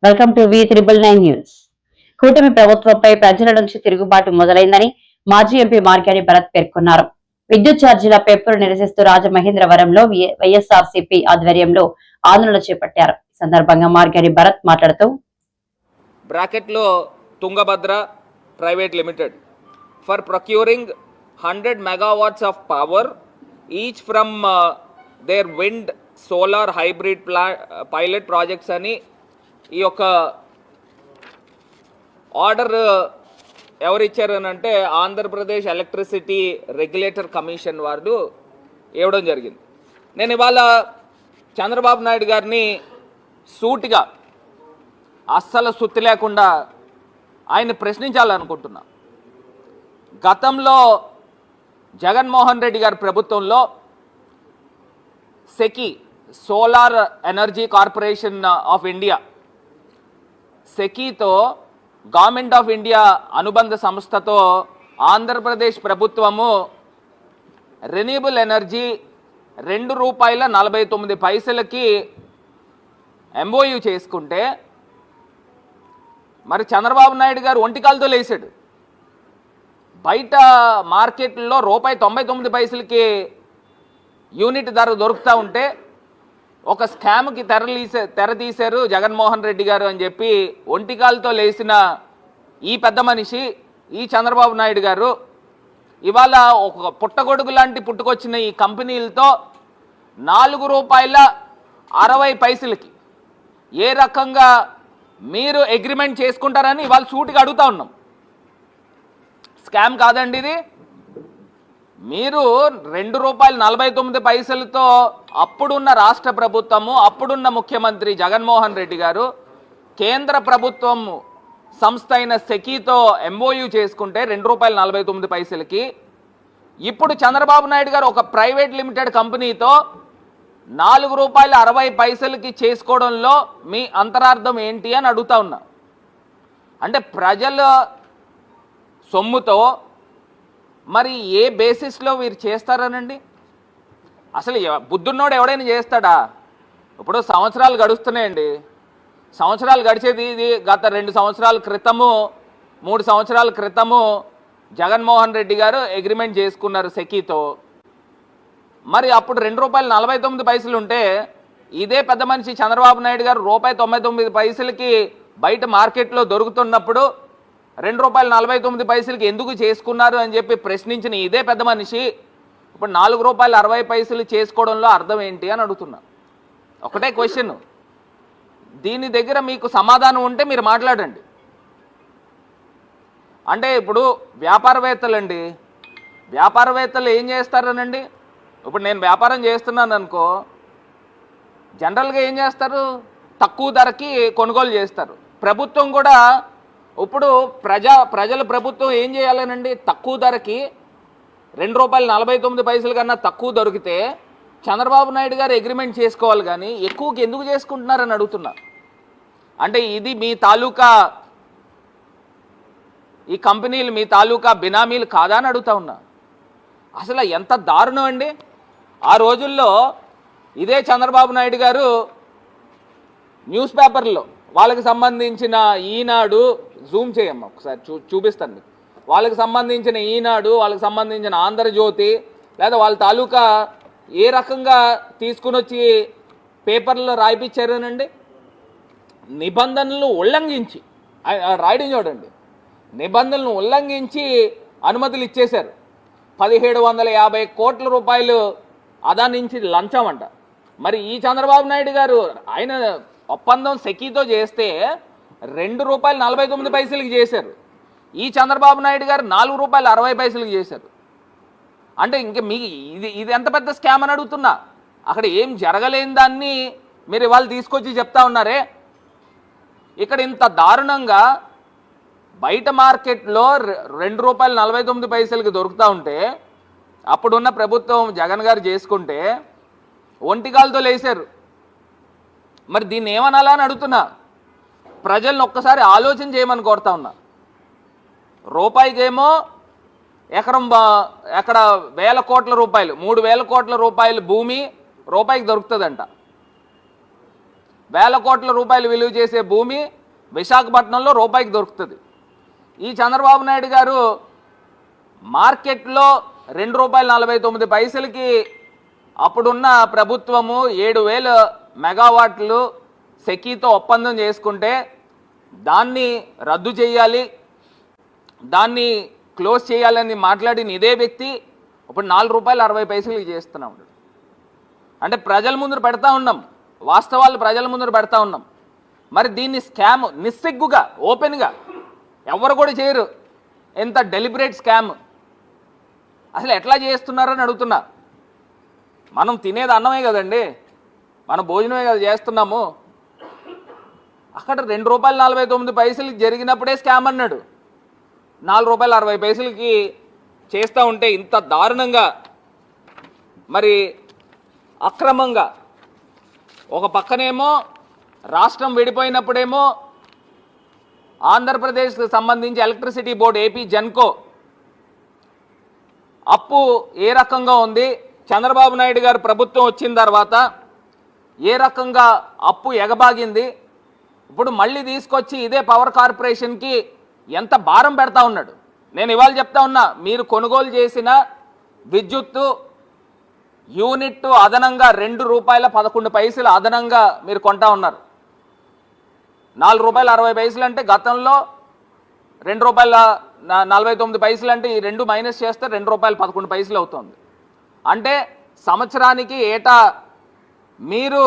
Welcome to V999 news. కూటమి ప్రభుత్వంపై ప్రజల నుంచి తిరుగుబాటు మొదలైందని మాజీ ఎంపీ మార్గాని భరత్ పేర్కొన్నారు. విద్యుత్ ఛార్జీల పెంపును నిరసిస్తూ రాజమహేంద్రవరంలో వైఎస్ఆర్సీపీ ఆధ్వర్యంలో ఆందోళన చేపట్టారు. ఈ సందర్భంగా మార్గాని భరత్ మాట్లాడుతూ బ్రాకెట్లో Tungabhadra private limited for procuring 100 megawatts of power each from their wind solar hybrid pilot projects అని ఈ యొక్క ఆర్డర్ ఎవరిచ్చారని అంటే ఆంధ్రప్రదేశ్ ఎలక్ట్రిసిటీ రెగ్యులేటర్ కమిషన్ వారు ఇవ్వడం జరిగింది. నేను ఇవాళ చంద్రబాబు నాయుడు గారిని సూటిగా అస్సలు సుత్తి లేకుండా ఆయన ప్రశ్నించాలనుకుంటున్నా. గతంలో జగన్మోహన్ రెడ్డి గారి ప్రభుత్వంలో SECI solar energy corporation of India సెకీతో గవర్నమెంట్ ఆఫ్ ఇండియా అనుబంధ సంస్థతో ఆంధ్రప్రదేశ్ ప్రభుత్వము రెన్యూబుల్ ఎనర్జీ ₹2.49 ఎంఓయూ చేసుకుంటే మరి చంద్రబాబు నాయుడు గారు ఒంటికాలతో లేచాడు. బయట మార్కెట్లో ₹1.99 యూనిట్ ధర దొరుకుతూ ఉంటే ఒక స్కామ్కి తెర తీశారు జగన్మోహన్ రెడ్డి గారు అని చెప్పి ఒంటికాలతో లేచిన ఈ పెద్ద మనిషి ఈ చంద్రబాబు నాయుడు గారు ఇవాళ ఒక పుట్టగొడుగు లాంటి పుట్టుకొచ్చిన ఈ కంపెనీలతో ₹4.60 ఏ రకంగా మీరు అగ్రిమెంట్ చేసుకుంటారని ఇవాళ సూటిగా అడుగుతా ఉన్నాం. స్కామ్ కాదండి ఇది. మీరు ₹2.49 అప్పుడున్న రాష్ట్ర ప్రభుత్వము అప్పుడున్న ముఖ్యమంత్రి జగన్మోహన్ రెడ్డి గారు కేంద్ర ప్రభుత్వం సంస్థ అయిన సెకీతో ఎంఓయూ చేసుకుంటే ₹2.49 ఇప్పుడు చంద్రబాబు నాయుడు గారు ఒక ప్రైవేట్ లిమిటెడ్ కంపెనీతో ₹4.60 చేసుకోవడంలో మీ అంతరార్థం ఏంటి అని అడుగుతా ఉన్నా. అంటే ప్రజల సొమ్ముతో మరి ఏ బేసిస్లో వీరు చేస్తారనండి? అసలు బుద్ధున్నోడు ఎవడైనా చేస్తాడా? ఇప్పుడు సంవత్సరాలు గడుస్తున్నాయండి. సంవత్సరాలు గడిచేది ఇది గత 2 సంవత్సరాల క్రితము 3 సంవత్సరాల క్రితము జగన్మోహన్ రెడ్డి గారు అగ్రిమెంట్ చేసుకున్నారు సెకీతో. మరి అప్పుడు ₹2.49 ఉంటే ఇదే పెద్ద మనిషి చంద్రబాబు నాయుడు గారు ₹1.99 బయట మార్కెట్లో దొరుకుతున్నప్పుడు ₹2.49 ఎందుకు చేసుకున్నారు అని చెప్పి ప్రశ్నించిన ఇదే పెద్ద మనిషి ఇప్పుడు ₹4.60 చేసుకోవడంలో అర్థం ఏంటి అని అడుగుతున్నా. ఒకటే క్వశ్చన్, దీని దగ్గర మీకు సమాధానం ఉంటే మీరు మాట్లాడండి. అంటే ఇప్పుడు వ్యాపారవేత్తలండి, వ్యాపారవేత్తలు ఏం చేస్తారనండి? ఇప్పుడు నేను వ్యాపారం చేస్తున్నాను అనుకో, జనరల్గా ఏం చేస్తారు? తక్కువ ధరకి కొనుగోలు చేస్తారు. ప్రభుత్వం కూడా ఇప్పుడు ప్రజల ప్రభుత్వం ఏం చేయాలనండి? తక్కువ ధరకి ₹2.49 కన్నా తక్కువ దొరికితే చంద్రబాబు నాయుడు గారు అగ్రిమెంట్ చేసుకోవాలి, కానీ ఎక్కువకి ఎందుకు చేసుకుంటున్నారని అడుగుతున్నా. అంటే ఇది మీ తాలూకా ఈ కంపెనీలు మీ తాలూకా బినామీలు కాదా అని అడుగుతా ఉన్నా. అసలు ఎంత దారుణం అండి. ఆ రోజుల్లో ఇదే చంద్రబాబు నాయుడు గారు న్యూస్ పేపర్లో వాళ్ళకి సంబంధించిన ఈనాడు, జూమ్ చేయమ్మా ఒకసారి చూపిస్తాను మీకు, వాళ్ళకి సంబంధించిన ఈనాడు, వాళ్ళకి సంబంధించిన ఆంధ్రజ్యోతి లేదా వాళ్ళ తాలూకా ఏ రకంగా తీసుకుని వచ్చి పేపర్లో రాయిపించారనండి? నిబంధనలు ఉల్లంఘించి, రాయడం చూడండి, నిబంధనలను ఉల్లంఘించి అనుమతులు ఇచ్చేశారు. 1750 కోట్ల రూపాయలు అదా నుంచి లంచం అంట. మరి ఈ చంద్రబాబు నాయుడు గారు ఆయన ఒప్పందం సెకీతో చేస్తే ₹2.49 చేశారు. ఈ చంద్రబాబు నాయుడు గారు ₹4.60 చేశారు. అంటే ఇంక మీకు ఇది ఎంత పెద్ద స్కామ్ అని అడుగుతున్నా. అక్కడ ఏం జరగలేని దాన్ని మీరు ఇవాళ తీసుకొచ్చి చెప్తా ఉన్నారే. ఇక్కడ ఇంత దారుణంగా బయట మార్కెట్లో ₹2.49 దొరుకుతూ ఉంటే అప్పుడున్న ప్రభుత్వం జగన్ గారు చేసుకుంటే ఒంటికాలతో లేచారు. మరి దీన్ని ఏమనాలా అని అడుగుతున్నా. ప్రజలను ఒక్కసారి ఆలోచన చేయమని కోరుతా ఉన్నా. రూపాయికేమో ఎక్కడ ₹1,000 కోట్ల, ₹3,000 కోట్ల భూమి రూపాయికి దొరుకుతుందంట. వేల కోట్ల రూపాయలు విలువ చేసే భూమి విశాఖపట్నంలో రూపాయికి దొరుకుతుంది. ఈ చంద్రబాబు నాయుడు గారు మార్కెట్లో ₹2.49 అప్పుడున్న ప్రభుత్వము 7,000 మెగావాట్లు సెకీతో ఒప్పందం చేసుకుంటే దాన్ని రద్దు చేయాలి, దాన్ని క్లోజ్ చేయాలని మాట్లాడిన ఇదే వ్యక్తి ఇప్పుడు ₹4.60 చేస్తున్నాం. అంటే ప్రజల ముందు పెడతా ఉన్నాం, వాస్తవాలు ప్రజల ముందు పెడతా ఉన్నాం. మరి దీన్ని స్కామ్ నిస్సిగ్గుగా ఓపెన్గా ఎవరు కూడా చేయరు. ఎంత డెలిబరేట్ స్కామ్, అసలు ఎట్లా చేస్తున్నారని అడుగుతున్నా. మనం తినేది అన్నమే కదండి, మన భోజనమే కదా చేస్తున్నాము. అక్కడ ₹2.49 జరిగినప్పుడే స్కామ్ అన్నాడు, ₹4.60 చేస్తూ ఉంటే ఇంత దారుణంగా మరి అక్రమంగా ఒక పక్కనేమో రాష్ట్రం విడిపోయినప్పుడేమో ఆంధ్రప్రదేశ్కి సంబంధించి ఎలక్ట్రిసిటీ బోర్డు ఏపీ జెన్కో అప్పు ఏ రకంగా ఉంది, చంద్రబాబు నాయుడు గారు ప్రభుత్వం వచ్చిన తర్వాత ఏ రకంగా అప్పు ఎగబాగింది, ఇప్పుడు మళ్ళీ తీసుకొచ్చి ఇదే పవర్ కార్పొరేషన్కి ఎంత భారం పెడతా ఉన్నాడు. నేను ఇవాళ చెప్తా ఉన్నా, మీరు కొనుగోలు చేసిన విద్యుత్తు యూనిట్ అదనంగా ₹2.11 అదనంగా మీరు కొంటా ఉన్నారు. ₹4.60 అంటే గతంలో ₹2.49 అంటే ఈ రెండు మైనస్ చేస్తే ₹2.11 అవుతుంది. అంటే సంవత్సరానికి ఏటా మీరు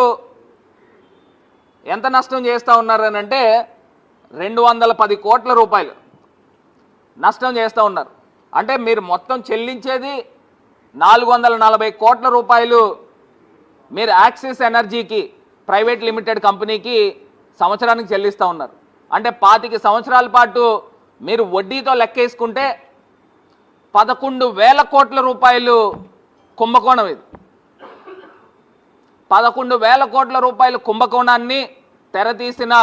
ఎంత నష్టం చేస్తూ ఉన్నారని అంటే 210 కోట్ల రూపాయలు నష్టం చేస్తూ ఉన్నారు. అంటే మీరు మొత్తం చెల్లించేది 440 కోట్ల రూపాయలు మీరు యాక్సిస్ ఎనర్జీకి ప్రైవేట్ లిమిటెడ్ కంపెనీకి సంవత్సరానికి చెల్లిస్తూ ఉన్నారు. అంటే 25 సంవత్సరాల పాటు మీరు వడ్డీతో లెక్కేసుకుంటే 11,000 కోట్ల రూపాయలు కుంభకోణం. ఇది 11,000 కోట్ల రూపాయల కుంభకోణాన్ని తెరతీసిన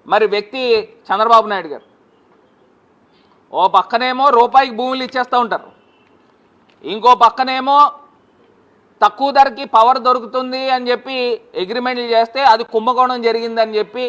మరి వ్యక్తి చంద్రబాబు నాయుడు గారు. ఓ పక్కనేమో రూపాయికి భూములు ఇచ్చేస్తూ ఉంటారు, ఇంకో పక్కనేమో తక్కువ ధరకి పవర్ దొరుకుతుంది అని చెప్పి అగ్రిమెంట్లు చేస్తే అది కుంభకోణం జరిగిందని చెప్పి